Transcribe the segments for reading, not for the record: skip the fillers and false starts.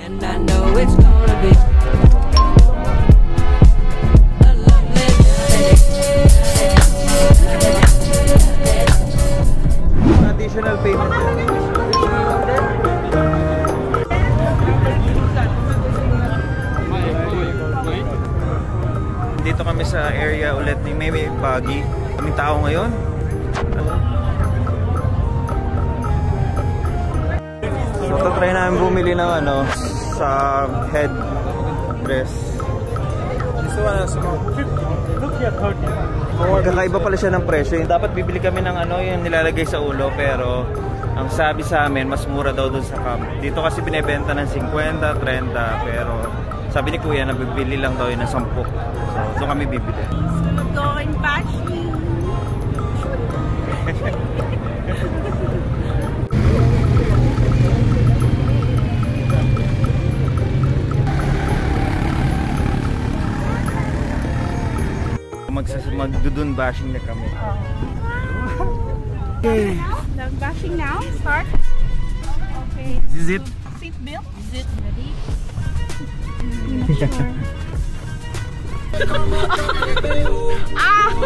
And I know it's gonna be a lovely day. Additional payment. Dito kami sa area ulit ni May Buggy. Kaming tao ngayon. So try namin bumili ng ano sa head dress. This one is look here 30. Kakaiba pala siya ng presyo. Dapat bibili kami ng ano yung nilalagay sa ulo, pero ang sabi sa amin mas mura daw doon sa camp. Dito kasi binebenta ng 50, 30, pero sabi ni Kuya na bibili lang daw yun ng 10. So doon kami bibili. So going bashing. Magdudun bashing na kami. Okay. The bashing now. Start. Okay. This is it. Seat belt. Is it ready? Ah!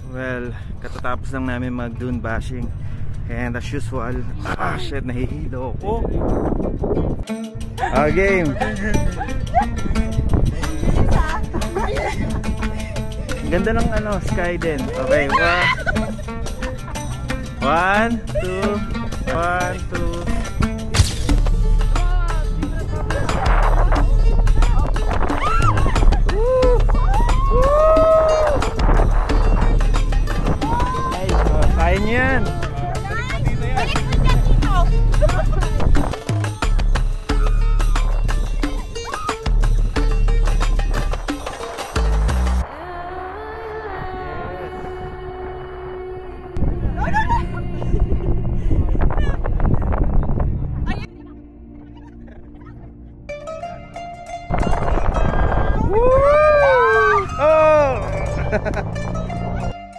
Well, katatapos lang namin mag-dune bashing. And as usual, shit, nahihilo ako. Game! Ganda ng ano, sky din. Okay, 1, 2, 1, 2. Kain yan.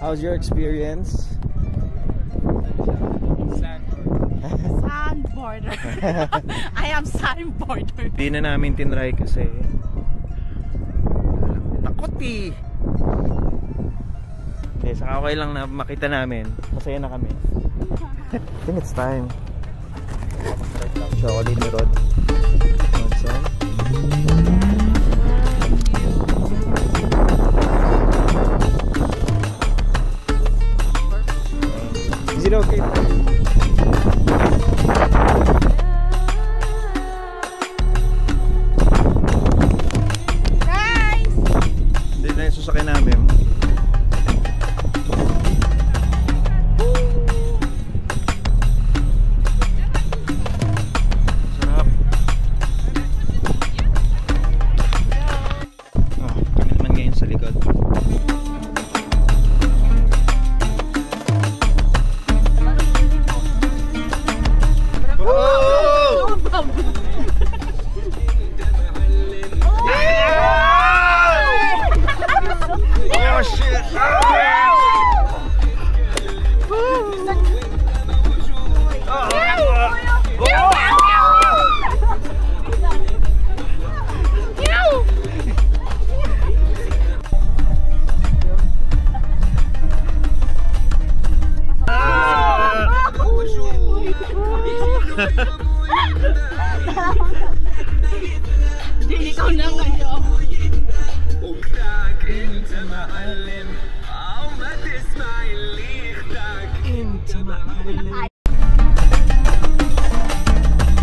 How's your experience? Sandboarder. I am sandboarder. Hindi na namin tinry kasi takot eh. Okay, saka okay lang na makita namin. Masaya na kami. I think it's time. Chocolate ni Rod. What's up? Is it okay? Guys! Hindi na yung susakay namin. Sarap. Kami naman ngayon sa likod.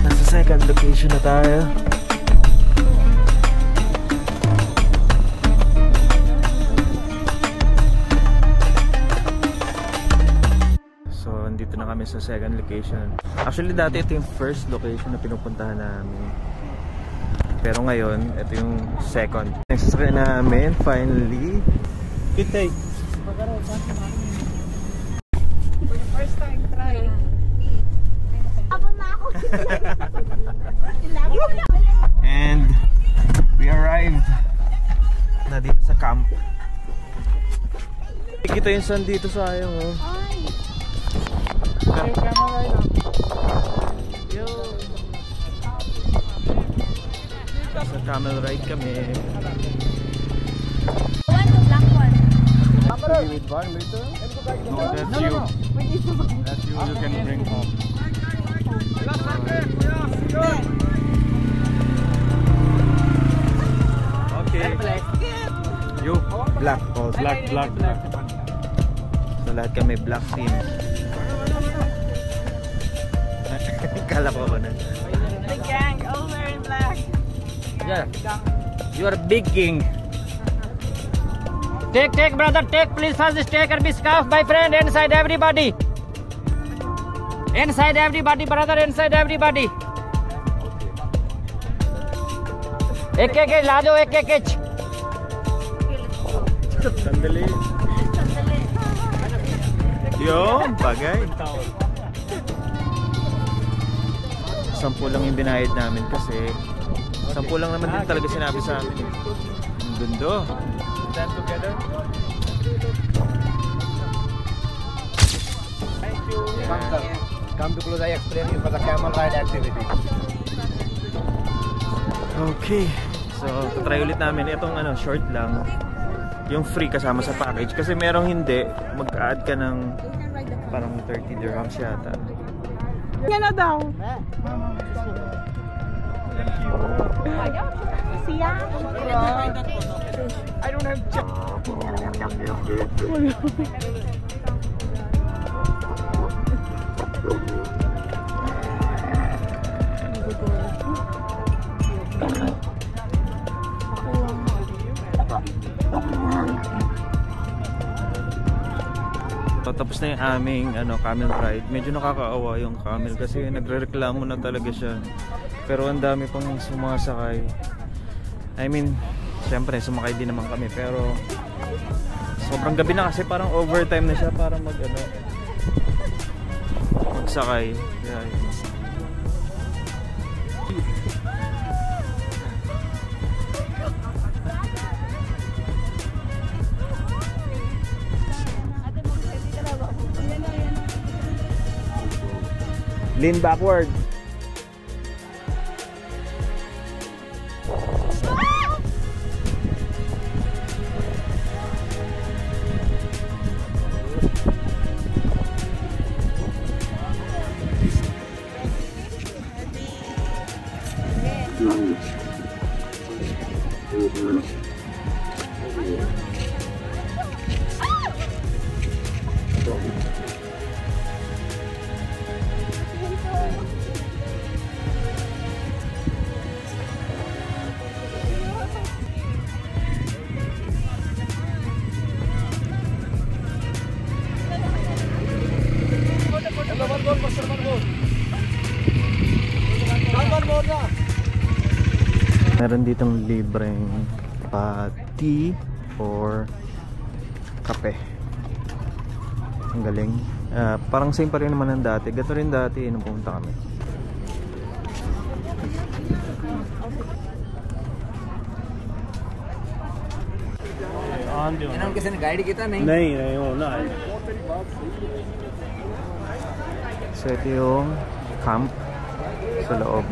Nasa second location na tayo. So, andito na kami sa second location. Actually, dati ito yung first location na pinupuntahan namin. Pero ngayon, ito yung second. Next try namin, finally. Good day. For the first time try. Abo na ako. And we arrived na dito sa camp. Kita yung sun dito, sayang oh. Sa camel ride kami. With one later? No, that's you. That's you. You can bring home. Okay. You black. Oh, Black. So lahat kami black team. Kala ko na. The gang all wearing black. Yeah. You are big king. Take, brother, take. Please first take and be scarf, my friend. Inside everybody. Inside everybody, brother. Inside everybody. एक ला दो एक Sandali. Yung bagay. 10 lang yung binayad namin kasi 10 lang naman din talaga sinabi sa amin. Ang gundo. Stand together. Thank you. Come to close. I explain you for the camel ride activity. Okay. So, try ulit namin itong short lang. Yung free kasama sa package kasi merong hindi, mag-add ka ng parang 30 dirhams yata. Yan na daw. Siya. I don't have check. Tapos na yung aming camel ride. Medyo nakakaawa yung camel kasi nagrereklamo na talaga siya. Pero ang dami pang sumasakay. I mean, syempre sumakay din naman kami pero sobrang gabi na kasi parang overtime na siya para magsakay. Kaya yun. Lean backward. Meron ditong libreng tea or kape. Ang galing. Parang same pa rin naman ng dati. Gato rin dati nung pumunta kami. इन्होंने किसी ने गाइड किया नहीं नहीं वो ना So ito yung camp sa loob.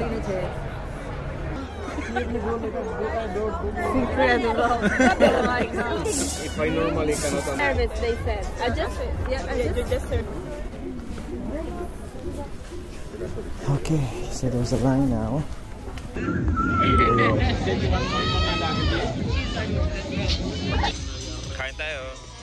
Incredible. Oh my God. if I normally cannot Service, they said. Adjust it. Yeah, adjust it. Okay, so there's a line now. Kain tayo.